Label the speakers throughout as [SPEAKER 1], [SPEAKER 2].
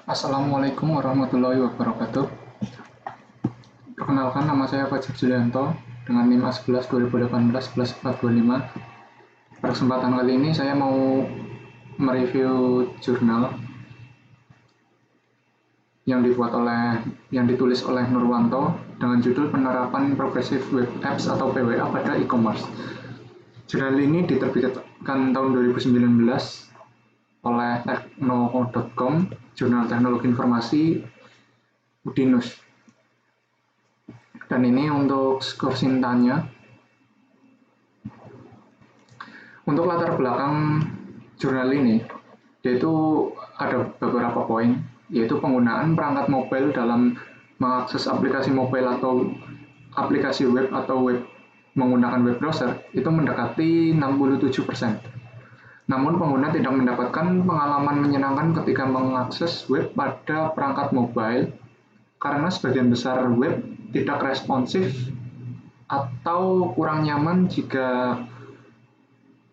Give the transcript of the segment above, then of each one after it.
[SPEAKER 1] Assalamualaikum warahmatullahi wabarakatuh. Perkenalkan, nama saya Fajar Julianto dengan NIM A11 2018 425. Pada kesempatan kali ini saya mau mereview jurnal yang ditulis oleh Nurwanto dengan judul Penerapan Progressive Web Apps atau PWA pada e-commerce. Jurnal ini diterbitkan tahun 2019 oleh tekno.com, Jurnal Teknologi Informasi Udinus. Dan ini untuk skor Sintanya. Untuk latar belakang jurnal ini, yaitu ada beberapa poin, yaitu penggunaan perangkat mobile dalam mengakses aplikasi mobile atau aplikasi web atau web menggunakan web browser itu mendekati 67%. Namun pengguna tidak mendapatkan pengalaman menyenangkan ketika mengakses web pada perangkat mobile karena sebagian besar web tidak responsif atau kurang nyaman jika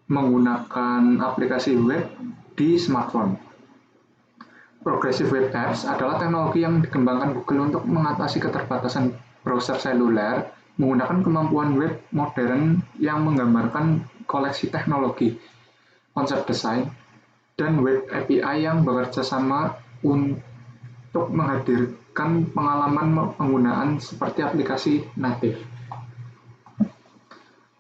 [SPEAKER 1] menggunakan aplikasi web di smartphone. Progressive Web Apps adalah teknologi yang dikembangkan Google untuk mengatasi keterbatasan browser seluler menggunakan kemampuan web modern yang menggambarkan koleksi teknologi, konsep desain, dan web API yang bekerja sama untuk menghadirkan pengalaman penggunaan seperti aplikasi natif.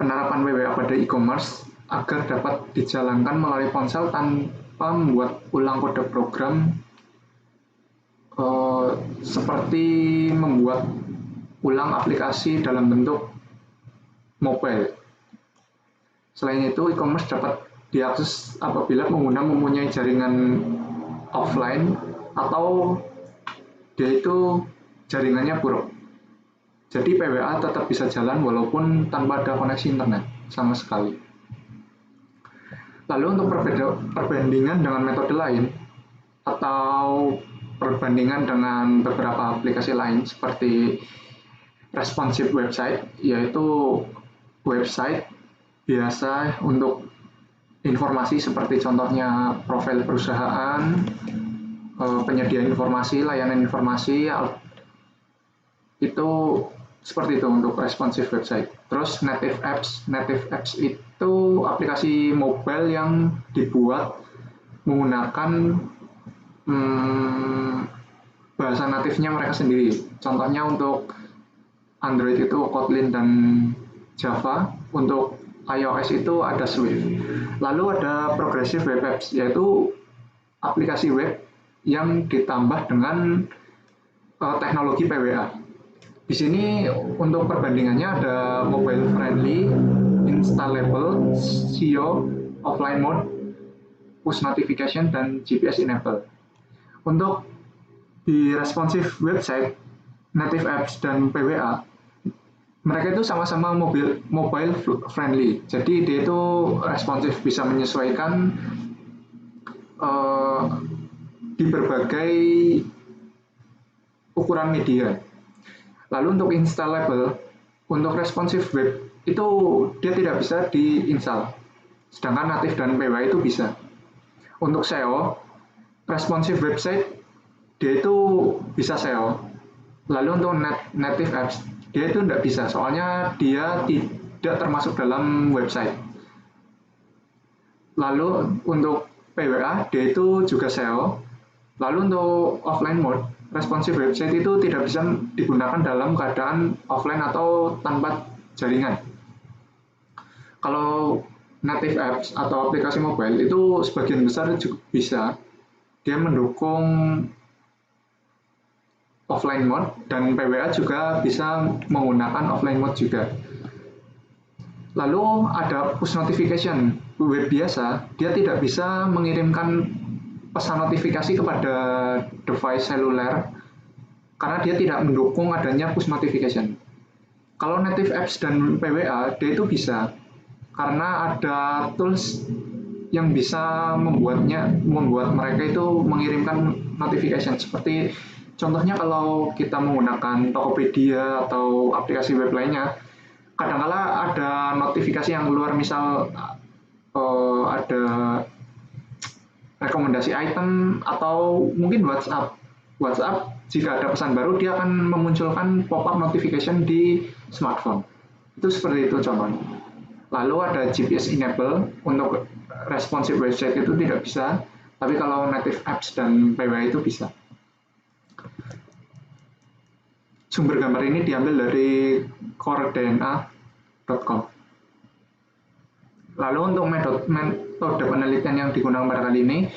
[SPEAKER 1] Penerapan PWA pada e-commerce agar dapat dijalankan melalui ponsel tanpa membuat ulang kode program seperti membuat ulang aplikasi dalam bentuk mobile. Selain itu, e-commerce dapat diakses apabila pengguna mempunyai jaringan offline atau dia itu jaringannya buruk. Jadi PWA tetap bisa jalan walaupun tanpa ada koneksi internet sama sekali. Lalu untuk perbandingan dengan metode lain atau perbandingan dengan beberapa aplikasi lain seperti responsive website, yaitu website biasa untuk informasi seperti contohnya profil perusahaan, penyedia informasi, layanan informasi, itu seperti itu untuk responsive website. Terus native apps itu aplikasi mobile yang dibuat menggunakan bahasa natifnya mereka sendiri. Contohnya untuk Android itu Kotlin dan Java, untuk iOS itu ada Swift. Lalu ada progressive web apps, yaitu aplikasi web yang ditambah dengan teknologi PWA. Di sini untuk perbandingannya ada mobile friendly, installable, SEO, offline mode, push notification, dan GPS enable. Untuk di responsive website, native apps, dan PWA, mereka itu sama-sama mobile friendly. Jadi dia itu responsif, bisa menyesuaikan di berbagai ukuran media. Lalu untuk installable, untuk responsive web itu dia tidak bisa diinstal, sedangkan native dan PWA itu bisa. Untuk SEO, responsive website dia itu bisa SEO. Lalu untuk native apps dia itu tidak bisa, soalnya dia tidak termasuk dalam website. Lalu untuk PWA dia itu juga SEO. Lalu untuk offline mode, responsive website itu tidak bisa digunakan dalam keadaan offline atau tanpa jaringan. Kalau native apps atau aplikasi mobile itu sebagian besar juga bisa. Dia mendukung offline mode dan PWA juga bisa menggunakan offline mode juga. Lalu ada push notification. Web biasa, dia tidak bisa mengirimkan pesan notifikasi kepada device seluler karena dia tidak mendukung adanya push notification. Kalau native apps dan PWA, dia itu bisa karena ada tools yang bisa membuat mereka itu mengirimkan notification. Seperti contohnya kalau kita menggunakan Tokopedia atau aplikasi web lainnya, kadang-kala ada notifikasi yang keluar, misal ada rekomendasi item atau mungkin WhatsApp. WhatsApp, jika ada pesan baru, dia akan memunculkan pop-up notification di smartphone. Itu seperti itu contohnya. Lalu ada GPS enable, untuk responsive website itu tidak bisa, tapi kalau native apps dan PWA itu bisa. Sumber gambar ini diambil dari coredna.com. Lalu untuk metode penelitian yang digunakan pada kali ini,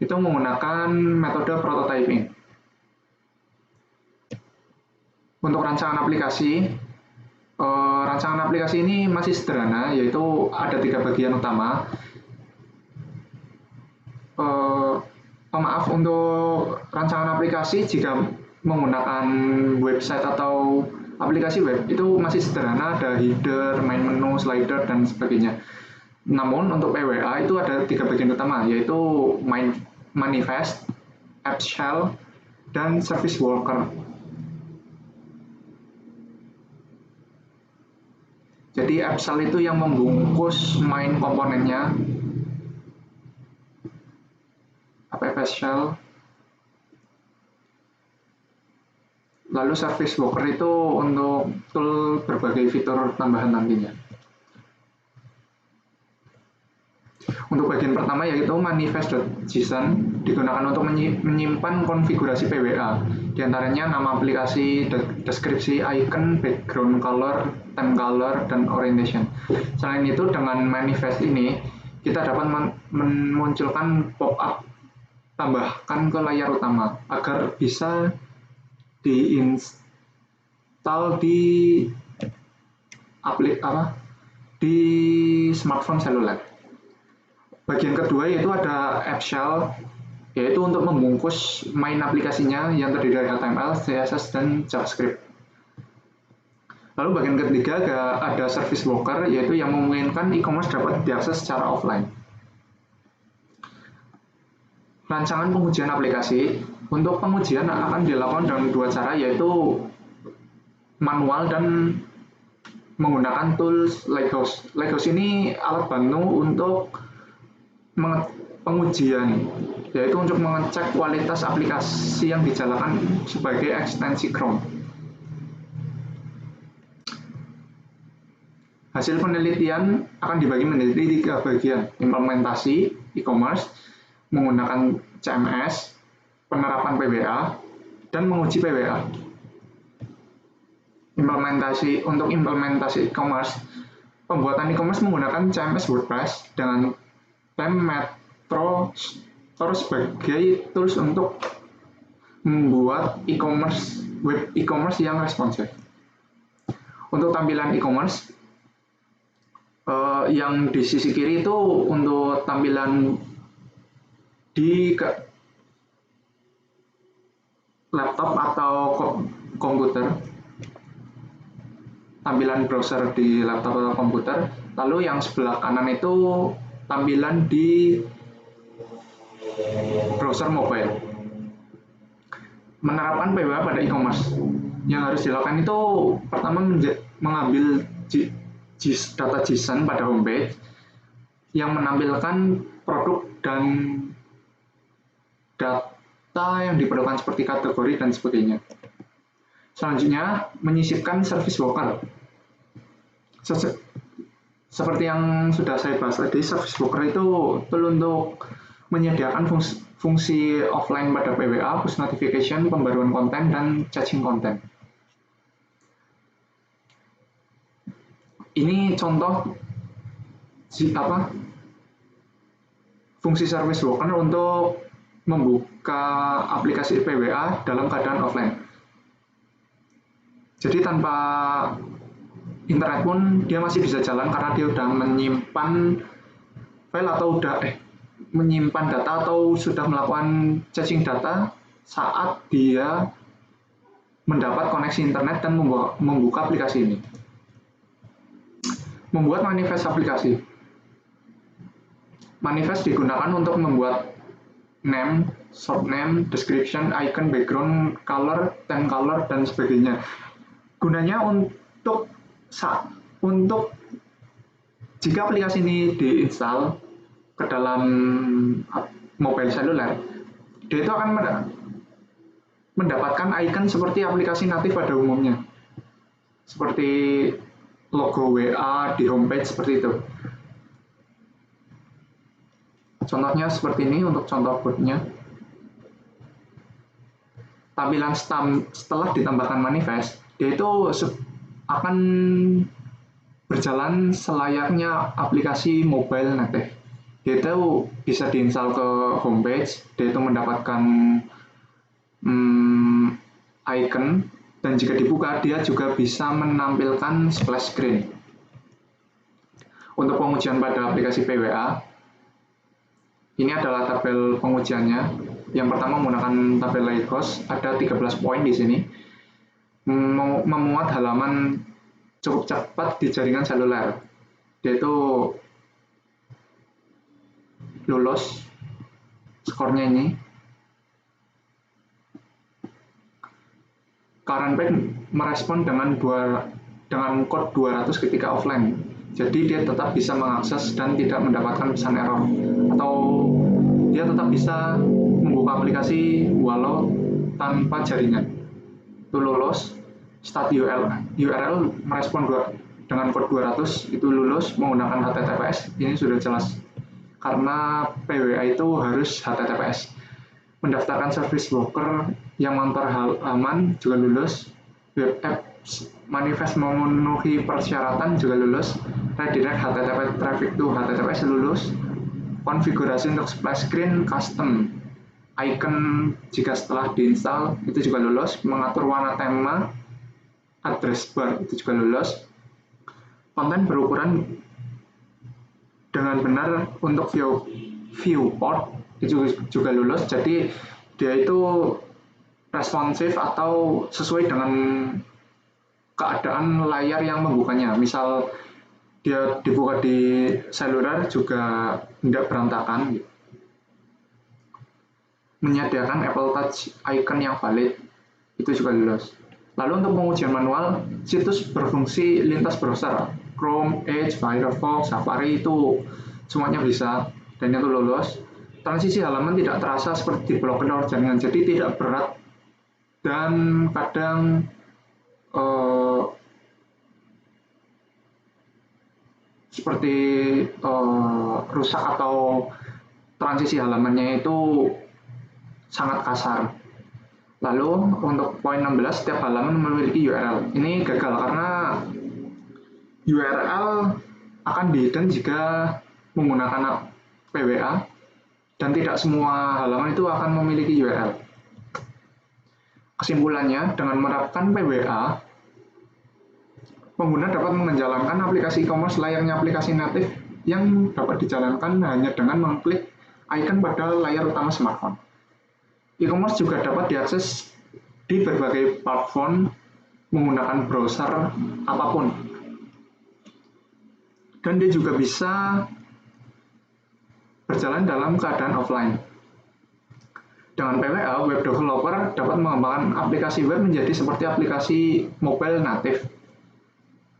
[SPEAKER 1] itu menggunakan metode prototyping. Untuk rancangan aplikasi ini masih sederhana, yaitu ada 3 bagian utama. Maaf, untuk rancangan aplikasi jika menggunakan website atau aplikasi web itu masih sederhana, ada header, main menu, slider, dan sebagainya. Namun untuk PWA itu ada 3 bagian utama, yaitu manifest, app shell, dan service worker. Jadi app shell itu yang membungkus main komponennya, app shell. Lalu service worker itu untuk tool berbagai fitur tambahan nantinya. Untuk bagian pertama yaitu manifest.json, digunakan untuk menyimpan konfigurasi PWA, diantaranya nama aplikasi, deskripsi, icon, background color, theme color, dan orientation. Selain itu, dengan manifest ini kita dapat memunculkan pop-up tambahkan ke layar utama agar bisa diinstal di di smartphone seluler. Bagian kedua yaitu ada app shell, yaitu untuk membungkus main aplikasinya yang terdiri dari HTML, CSS, dan JavaScript. Lalu bagian ketiga ada service worker, yaitu yang memungkinkan e-commerce dapat diakses secara offline. Rancangan pengujian aplikasi. Untuk pengujian akan dilakukan dengan 2 cara, yaitu manual dan menggunakan tools Lighthouse. Lighthouse ini alat bantu untuk pengujian, yaitu untuk mengecek kualitas aplikasi yang dijalankan sebagai ekstensi Chrome. Hasil penelitian akan dibagi menjadi 3 bagian: implementasi e-commerce menggunakan CMS, penerapan PWA, dan menguji PWA. Untuk implementasi e-commerce, pembuatan e-commerce menggunakan CMS WordPress dengan theme Metro Store sebagai tools untuk membuat web e-commerce yang responsif. Untuk tampilan e-commerce, yang di sisi kiri itu untuk tampilan di laptop atau komputer, tampilan browser di laptop atau komputer. Lalu yang sebelah kanan itu tampilan di browser mobile. Menerapkan PWA pada e-commerce, yang harus dilakukan itu pertama mengambil data JSON pada homepage yang menampilkan produk dan data yang diperlukan seperti kategori dan sebagainya. Selanjutnya, menyisipkan service worker. Seperti yang sudah saya bahas tadi, service worker itu tool untuk menyediakan fungsi offline pada PWA, push notification, pembaruan konten, dan caching konten. Ini contoh fungsi service worker untuk membuka aplikasi PWA dalam keadaan offline. Jadi tanpa internet pun dia masih bisa jalan karena dia sudah menyimpan file atau menyimpan data atau sudah melakukan caching data saat dia mendapat koneksi internet dan membuka aplikasi ini. Membuat manifest aplikasi. Manifest digunakan untuk membuat name, short name, description, icon, background, color, theme color, dan sebagainya. Gunanya untuk jika aplikasi ini diinstal ke dalam mobile seluler, dia itu akan mendapatkan icon seperti aplikasi natif pada umumnya, seperti logo WA di homepage seperti itu. Contohnya seperti ini untuk contoh code-nya. Tampilan setelah ditambahkan manifest, dia itu akan berjalan selayaknya aplikasi mobile native. Dia itu bisa diinstal ke homepage, dia itu mendapatkan icon, dan jika dibuka dia juga bisa menampilkan splash screen. Untuk pengujian pada aplikasi PWA, ini adalah tabel pengujiannya. Yang pertama menggunakan tabel Lagos, ada 13 poin di sini. Memuat halaman cukup cepat di jaringan seluler. Dia itu lulus, skornya ini. Current page merespon dengan code 200 ketika offline. Jadi dia tetap bisa mengakses dan tidak mendapatkan pesan error. Atau dia tetap bisa membuka aplikasi walau tanpa jaringan. Itu lulus. Start URL merespon dengan code 200, itu lulus menggunakan HTTPS. Ini sudah jelas. Karena PWA itu harus HTTPS. Mendaftarkan service broker yang mengantar halaman juga lulus. Web apps manifest memenuhi persyaratan juga lulus. Redirect HTTP traffic to HTTPS lulus. Konfigurasi untuk splash screen custom icon jika setelah diinstal itu juga lulus. Mengatur warna tema address bar itu juga lulus. Konten berukuran dengan benar untuk viewport itu juga lulus. Jadi dia itu responsif atau sesuai dengan keadaan layar yang membukanya. Misal dia dibuka di seluler juga tidak berantakan. Menyediakan Apple Touch icon yang valid itu juga lulus. Lalu untuk pengujian manual, situs berfungsi lintas browser, Chrome, Edge, Firefox, Safari itu semuanya bisa, dan itu lulus. Transisi halaman tidak terasa seperti blokir jaringan, jadi tidak berat dan kadang seperti rusak atau transisi halamannya itu sangat kasar. Lalu untuk poin 16, setiap halaman memiliki URL. Ini gagal karena URL akan dihidden jika menggunakan PWA, dan tidak semua halaman itu akan memiliki URL. Kesimpulannya, dengan menerapkan PWA, pengguna dapat menjalankan aplikasi e-commerce layaknya aplikasi natif yang dapat dijalankan hanya dengan mengklik icon pada layar utama smartphone. E-commerce juga dapat diakses di berbagai platform menggunakan browser apapun. Dan dia juga bisa berjalan dalam keadaan offline. Dengan PWA, web developer dapat mengembangkan aplikasi web menjadi seperti aplikasi mobile native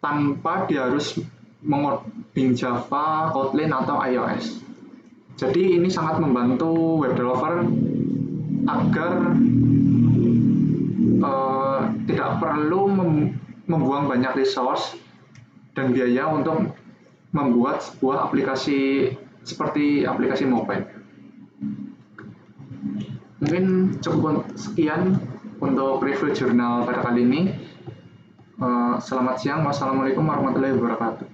[SPEAKER 1] tanpa dia harus mengoding Java, Kotlin, atau iOS. Jadi ini sangat membantu web developer agar tidak perlu membuang banyak resource dan biaya untuk membuat sebuah aplikasi seperti aplikasi mobile. Mungkin cukup sekian untuk review jurnal pada kali ini. Selamat siang. Wassalamualaikum warahmatullahi wabarakatuh.